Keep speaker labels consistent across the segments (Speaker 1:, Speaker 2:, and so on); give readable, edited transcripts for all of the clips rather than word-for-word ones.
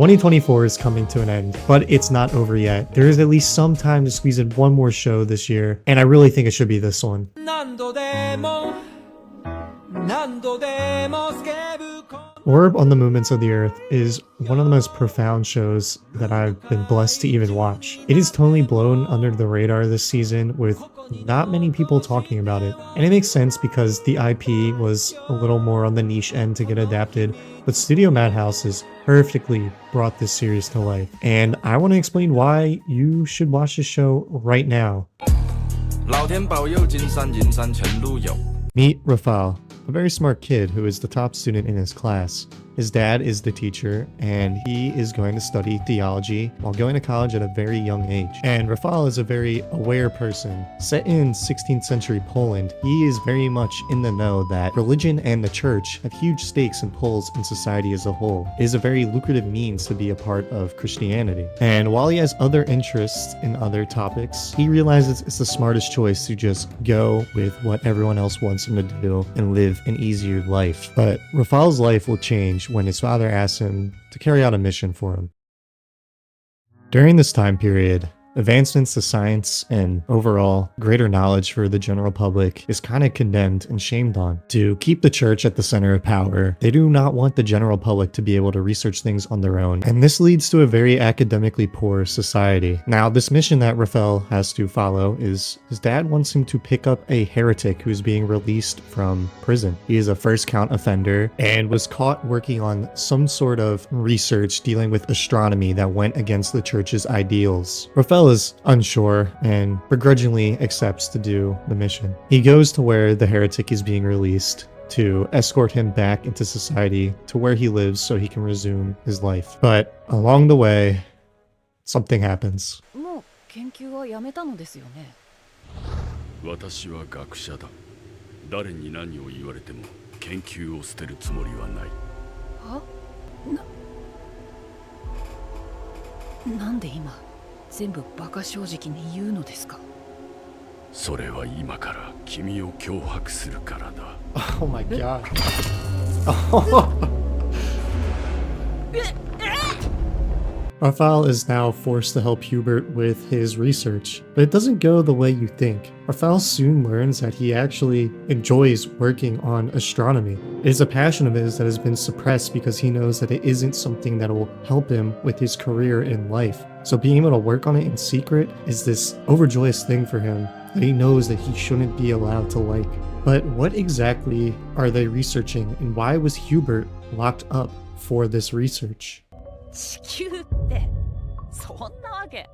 Speaker 1: 2024 is coming to an end, but it's not over yet. There is at least some time to squeeze in one more show this year, and I really think it should be this one. Orb on the Movements of the Earth is one of the most profound shows that I've been blessed to even watch. It is totally blown under the radar this season with not many people talking about it. And it makes sense because the IP was a little more on the niche end to get adapted, but Studio Madhouse has perfectly brought this series to life. And I want to explain why you should watch this show right now. Meet Rafal, a very smart kid who is the top student in his class. His dad is the teacher, and he is going to study theology while going to college at a very young age. And Rafal is a very aware person. Set in 16th century Poland, he is very much in the know that religion and the church have huge stakes and pulls in society as a whole. It is a very lucrative means to be a part of Christianity. And while he has other interests in other topics, he realizes it's the smartest choice to just go with what everyone else wants him to do and live an easier life. But Rafal's life will change when his father asks him to carry out a mission for him. During this time period, advancements to science and overall greater knowledge for the general public is kind of condemned and shamed on. To keep the church at the center of power, they do not want the general public to be able to research things on their own, and this leads to a very academically poor society. Now, this mission that Rafal has to follow is his dad wants him to pick up a heretic who's being released from prison. He is a first count offender and was caught working on some sort of research dealing with astronomy that went against the church's ideals. Rafal is unsure and begrudgingly accepts to do the mission. He goes to where the heretic is being released to escort him back into society to where he lives so he can resume his life. But along the way, something happens.
Speaker 2: 私は学者だ。誰に何を言われても研究を捨てるつもりはない。は？
Speaker 3: なんで今全部バカ正直に言うのですか？
Speaker 2: それは今から君を脅迫するからだ。
Speaker 1: Oh my god. Rafal is now forced to help Hubert with his research, but it doesn't go the way you think. Rafal soon learns that he actually enjoys working on astronomy. It is a passion of his that has been suppressed because he knows that it isn't something that will help him with his career in life. So being able to work on it in secret is this overjoyous thing for him that he knows that he shouldn't be allowed to like. But what exactly are they researching, and why was Hubert locked up for this research?
Speaker 3: 地球ってそんなわけ。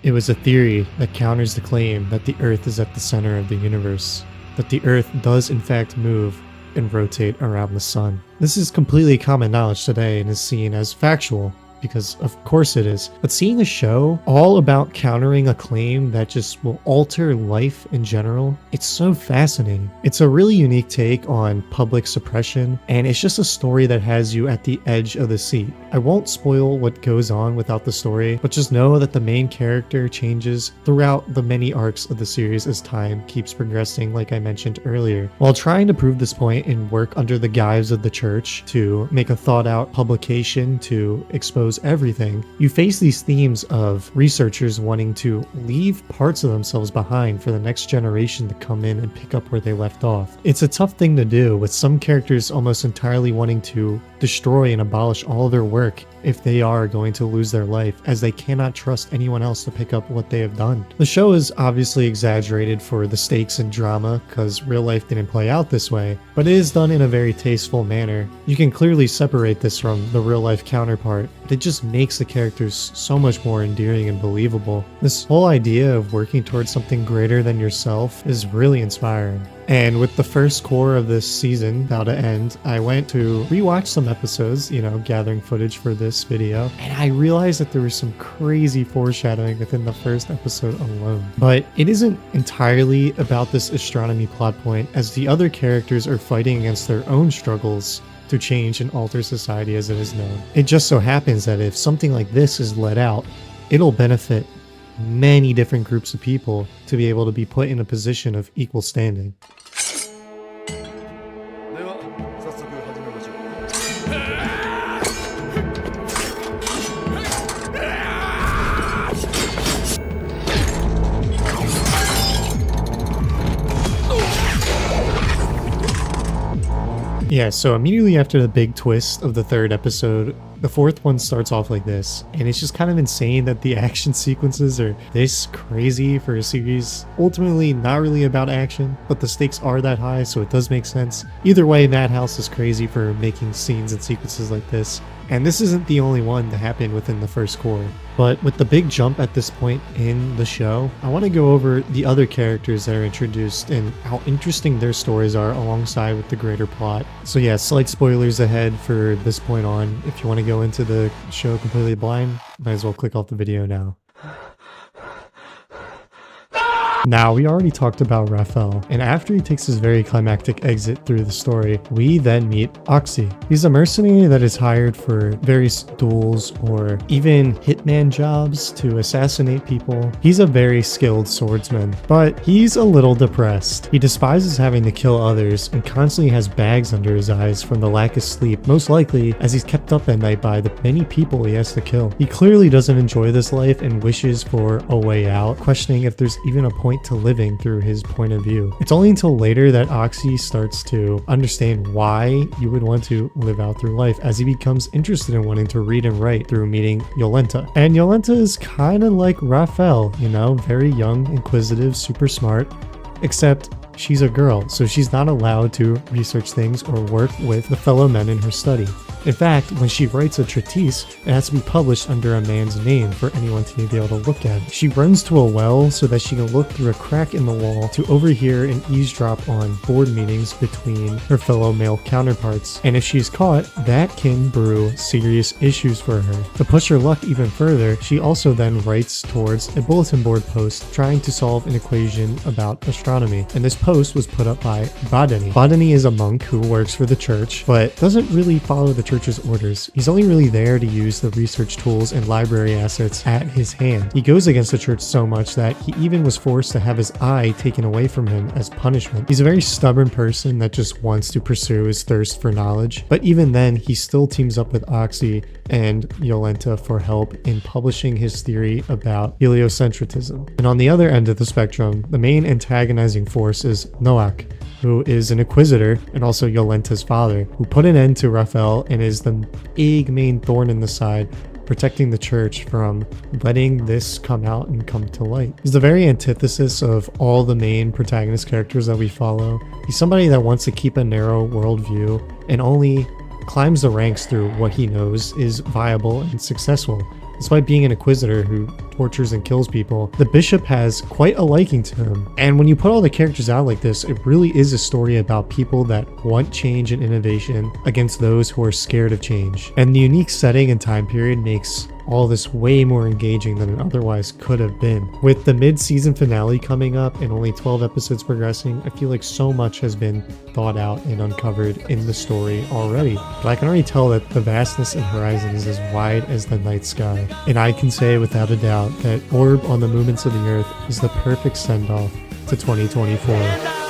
Speaker 1: It was a theory that counters the claim that the Earth is at the center of the universe, that the Earth does in fact move and rotate around the sun. This is completely common knowledge today and is seen as factual, because of course it is. But seeing a show all about countering a claim that just will alter life in general, it's so fascinating. It's a really unique take on public suppression, and it's just a story that has you at the edge of the seat. I won't spoil what goes on without the story, but just know that the main character changes throughout the many arcs of the series as time keeps progressing, like I mentioned earlier. While trying to prove this point and work under the guise of the church to make a thought-out publication to expose everything, you face these themes of researchers wanting to leave parts of themselves behind for the next generation to come in and pick up where they left off. It's a tough thing to do, with some characters almost entirely wanting to destroy and abolish all their work if they are going to lose their life, as they cannot trust anyone else to pick up what they have done. The show is obviously exaggerated for the stakes and drama, because real life didn't play out this way, but it is done in a very tasteful manner. You can clearly separate this from the real life counterpart, but it just makes the characters so much more endearing and believable. This whole idea of working towards something greater than yourself is really inspiring. And with the first core of this season about to end, I went to rewatch some episodes, gathering footage for this video, and I realized that there was some crazy foreshadowing within the first episode alone. But it isn't entirely about this astronomy plot point, as the other characters are fighting against their own struggles to change and alter society as it is known. It just so happens that if something like this is let out, it'll benefit many different groups of people to be able to be put in a position of equal standing. Yeah, so immediately after the big twist of the third episode, the fourth one starts off like this, and it's just kind of insane that the action sequences are this crazy for a series ultimately not really about action, but the stakes are that high, so it does make sense. Either way, Madhouse is crazy for making scenes and sequences like this, and this isn't the only one to happen within the first core. But with the big jump at this point in the show, I want to go over the other characters that are introduced and how interesting their stories are alongside with the greater plot. So yeah, slight spoilers ahead for this point on. If you want to go into the show completely blind, might as well click off the video now. Now, we already talked about Rafal, and after he takes his very climactic exit through the story, we then meet Oxy. He's a mercenary that is hired for various duels or even hitman jobs to assassinate people. He's a very skilled swordsman, but he's a little depressed. He despises having to kill others and constantly has bags under his eyes from the lack of sleep, most likely as he's kept up at night by the many people he has to kill. He clearly doesn't enjoy this life and wishes for a way out, questioning if there's even a point to living through his point of view. It's only until later that Oxy starts to understand why you would want to live out through life, as he becomes interested in wanting to read and write through meeting Yolenta. And Yolenta is kind of like Rafal, you know, very young, inquisitive, super smart, except she's a girl, so she's not allowed to research things or work with the fellow men in her study. In fact, when she writes a treatise, it has to be published under a man's name for anyone to be able to look at. She runs to a well so that she can look through a crack in the wall to overhear and eavesdrop on board meetings between her fellow male counterparts. And if she's caught, that can brew serious issues for her. To push her luck even further, she also then writes towards a bulletin board post trying to solve an equation about astronomy. And this post was put up by Badeni. Badeni is a monk who works for the church, but doesn't really follow the church's orders. He's only really there to use the research tools and library assets at his hand. He goes against the church so much that he even was forced to have his eye taken away from him as punishment. He's a very stubborn person that just wants to pursue his thirst for knowledge, but even then, he still teams up with Oxy and Yolenta for help in publishing his theory about heliocentrism. And on the other end of the spectrum, the main antagonizing force is Noak, who is an inquisitor and also Yolenta's father, who put an end to Rafal and is the big main thorn in the side, protecting the church from letting this come out and come to light. He's the very antithesis of all the main protagonist characters that we follow. He's somebody that wants to keep a narrow worldview and only climbs the ranks through what he knows is viable and successful. Despite being an inquisitor who tortures and kills people, the bishop has quite a liking to him. And when you put all the characters out like this, it really is a story about people that want change and innovation against those who are scared of change. And the unique setting and time period makes all this way more engaging than it otherwise could have been. With the mid-season finale coming up and only 12 episodes progressing, I feel like so much has been thought out and uncovered in the story already. But I can already tell that the vastness and horizon is as wide as the night sky. And I can say without a doubt that Orb on the Movements of the Earth is the perfect send-off to 2024.